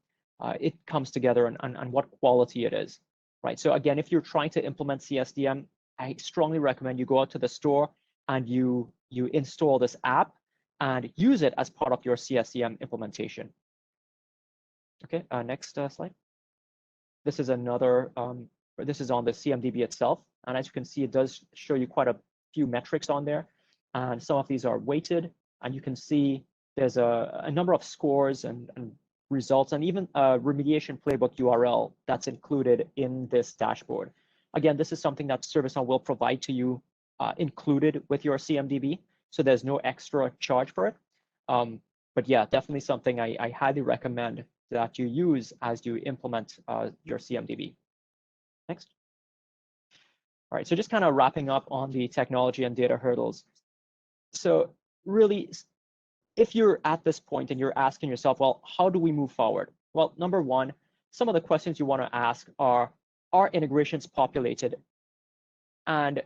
it comes together and what quality it is, right? So again, if you're trying to implement CSDM, I strongly recommend you go out to the store and you install this app and use it as part of your CSDM implementation. Okay, next slide. This is another, this is on the CMDB itself. And as you can see, it does show you quite a few metrics on there. And some of these are weighted. And you can see there's a number of scores and results, and even a remediation playbook URL that's included in this dashboard. Again, this is something that ServiceNow will provide to you included with your CMDB. So there's no extra charge for it. But yeah, definitely something I highly recommend that you use as you implement your CMDB. Next. All right, so just kind of wrapping up on the technology and data hurdles. So really, if you're at this point and you're asking yourself, well, how do we move forward? Well, number one, some of the questions you want to ask are integrations populated? And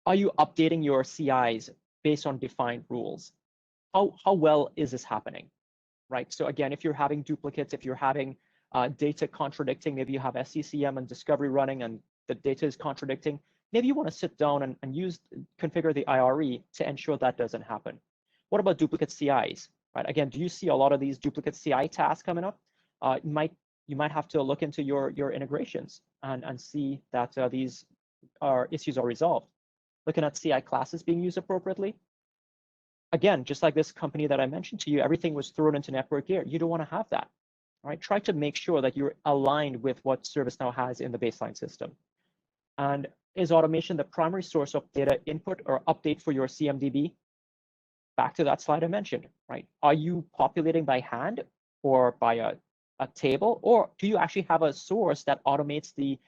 are you updating your CIs based on defined rules? How well is this happening? Right. So again, if you're having duplicates, if you're having data contradicting, maybe you have SCCM and discovery running and the data is contradicting, maybe you want to sit down and configure the IRE to ensure that doesn't happen. What about duplicate CIs? Right. Again, do you see a lot of these duplicate CI tasks coming up? You might have to look into your integrations and see that these issues are resolved. Looking at CI classes being used appropriately. Again, just like this company that I mentioned to you, everything was thrown into network gear. You don't want to have that, right? Try to make sure that you're aligned with what ServiceNow has in the baseline system. And is automation the primary source of data input or update for your CMDB? Back to that slide I mentioned, right? Are you populating by hand or by a table, or do you actually have a source that automates the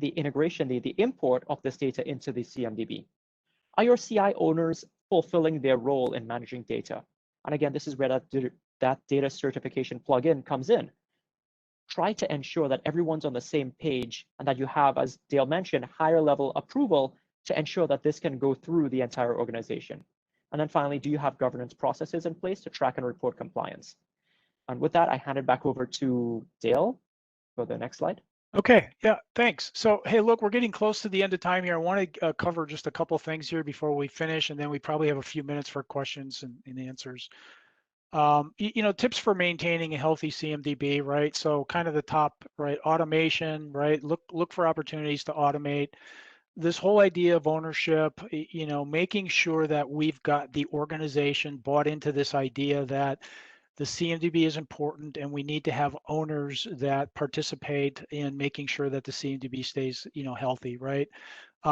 integration, the import of this data into the CMDB? Are your CI owners fulfilling their role in managing data? And again, this is where that data certification plugin comes in. Try to ensure that everyone's on the same page and that you have, as Dale mentioned, higher level approval to ensure that this can go through the entire organization. And then finally, do you have governance processes in place to track and report compliance? And with that, I hand it back over to Dale for the next slide. Okay, yeah, thanks. So, hey, look, we're getting close to the end of time here. I want to cover just a couple things here before we finish, and then we probably have a few minutes for questions and answers. Tips for maintaining a healthy CMDB, right? So kind of the top, right, automation, right? Look for opportunities to automate. This whole idea of ownership, making sure that we've got the organization bought into this idea that the CMDB is important and we need to have owners that participate in making sure that the CMDB stays, healthy, right?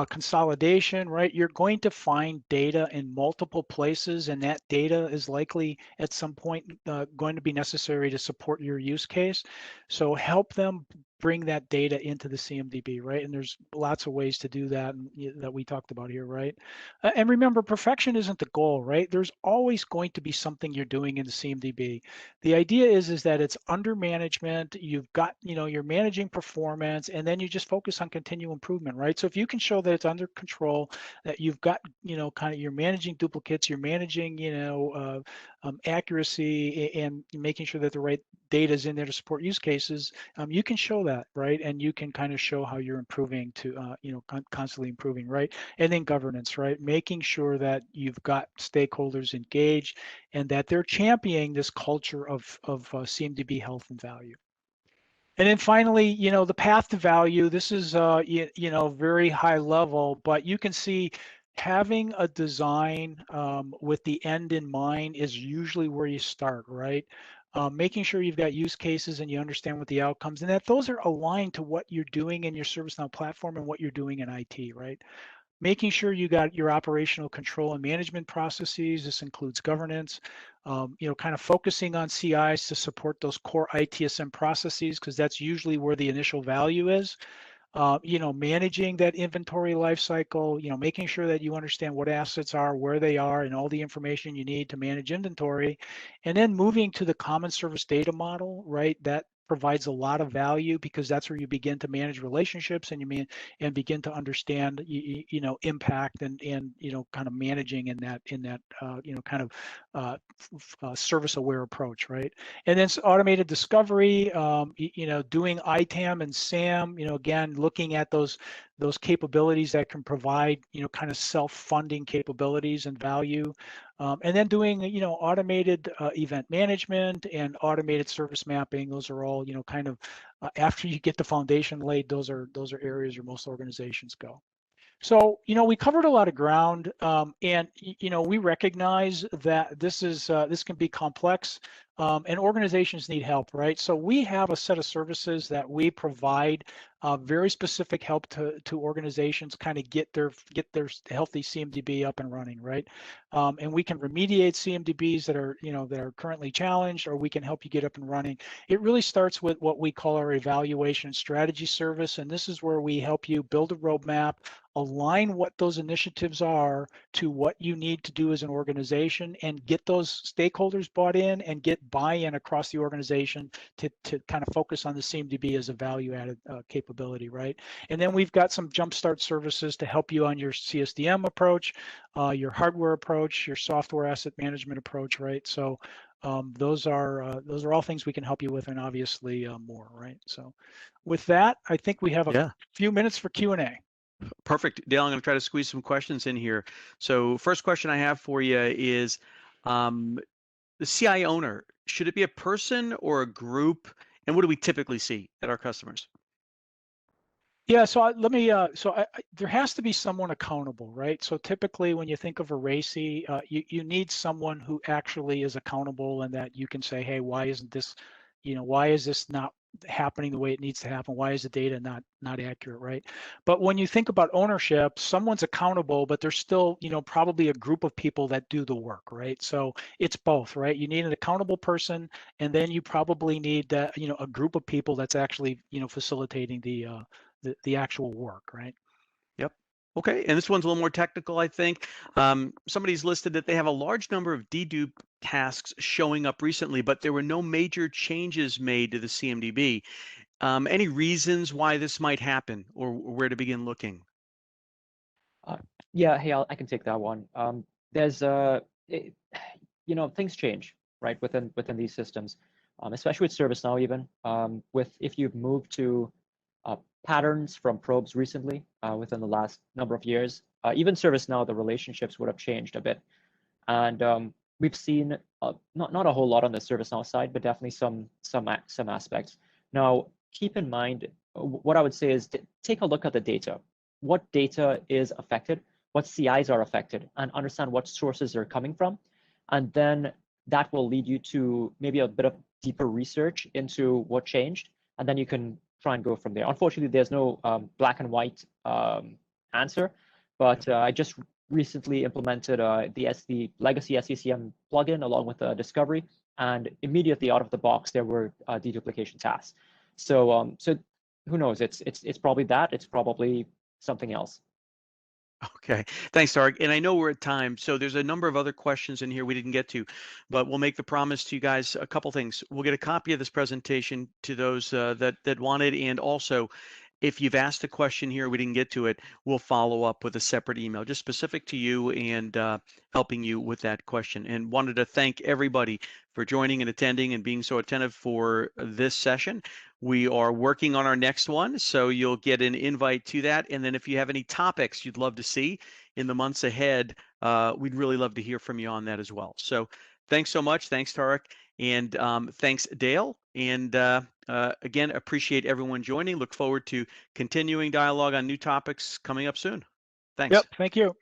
Consolidation, right? You're going to find data in multiple places, and that data is likely at some point going to be necessary to support your use case. So help them bring that data into the CMDB, right? And there's lots of ways to do that that we talked about here, right? And remember, perfection isn't the goal, right? There's always going to be something you're doing in the CMDB. The idea is that it's under management. You've got, you're managing performance, and then you just focus on continual improvement, right? So if you can show that it's under control, that you've got, you're managing duplicates, you're managing, accuracy, and making sure that the right data is in there to support use cases, you can show that, right? And you can kind of show how you're improving to, constantly improving, right? And then governance, right? Making sure that you've got stakeholders engaged and that they're championing this culture of CMDB health and value. And then finally, the path to value, this is, very high level, but you can see having a design with the end in mind is usually where you start, right? Making sure you've got use cases and you understand what the outcomes and that those are aligned to what you're doing in your ServiceNow platform and what you're doing in IT, right? Making sure you got your operational control and management processes. This includes governance, kind of focusing on CIs to support those core ITSM processes, because that's usually where the initial value is. Managing that inventory lifecycle, making sure that you understand what assets are, where they are, and all the information you need to manage inventory. And then moving to the common service data model, right? That provides a lot of value because that's where you begin to manage relationships and and begin to understand impact and kind of managing in that kind of service aware approach, right? And then automated discovery, doing ITAM and SAM, again, looking at those capabilities that can provide, kind of self-funding capabilities and value. And then doing, automated event management and automated service mapping. Those are all, kind of after you get the foundation laid, those are areas where most organizations go. So, we covered a lot of ground, and we recognize that this can be complex, and organizations need help, right? So we have a set of services that we provide very specific help to organizations kind of get their healthy CMDB up and running, right? And we can remediate CMDBs that are currently challenged, or we can help you get up and running. It really starts with what we call our evaluation strategy service, and this is where we help you build a roadmap, align what those initiatives are to what you need to do as an organization, and get those stakeholders bought in and get buy-in across the organization to kind of focus on the CMDB as a value-added capability, right? And then we've got some jumpstart services to help you on your CSDM approach, your hardware approach, your software asset management approach, right? So those are all things we can help you with, and obviously more, right? So with that, I think we have a few minutes for Q&A. Perfect. Dale, I'm going to try to squeeze some questions in here. So first question I have for you is, the CI owner, should it be a person or a group? And what do we typically see at our customers? Yeah, so there has to be someone accountable, right? So typically when you think of a RACI, you need someone who actually is accountable and that you can say, hey, why isn't this, why is this not happening the way it needs to happen? Why is the data not accurate, right? But when you think about ownership, someone's accountable, but there's still, probably a group of people that do the work, right? So it's both, right? You need an accountable person, and then you probably need, a group of people that's actually, facilitating the actual work, right? Yep. Okay, and this one's a little more technical, I think. Somebody's listed that they have a large number of dedupe tasks showing up recently, but there were no major changes made to the CMDB. Any reasons why this might happen, or where to begin looking? Yeah, hey, I can take that one. There's things change, right, within these systems, especially with ServiceNow even. If you've moved to patterns from probes recently, within the last number of years, even ServiceNow, the relationships would have changed a bit. And we've seen not a whole lot on the ServiceNow side, but definitely some aspects. Now, keep in mind, what I would say is take a look at the data. What data is affected, what CIs are affected, and understand what sources they're coming from. And then that will lead you to maybe a bit of deeper research into what changed, and then you can try and go from there. Unfortunately, there's no black and white answer, but I just recently implemented the legacy SCCM plugin along with Discovery, and immediately out of the box there were deduplication tasks. So who knows? It's probably that. It's probably something else. Okay, thanks, Tarek. And I know we're at time, so there's a number of other questions in here we didn't get to, but we'll make the promise to you guys a couple things. We'll get a copy of this presentation to those that want it, and also, if you've asked a question here, we didn't get to it, we'll follow up with a separate email just specific to you and helping you with that question. And wanted to thank everybody for joining and attending and being so attentive for this session. We are working on our next one, so you'll get an invite to that. And then if you have any topics you'd love to see in the months ahead, we'd really love to hear from you on that as well. So thanks so much. Thanks, Tarek. And thanks, Dale. And again, appreciate everyone joining. Look forward to continuing dialogue on new topics coming up soon. Thanks. Yep, thank you.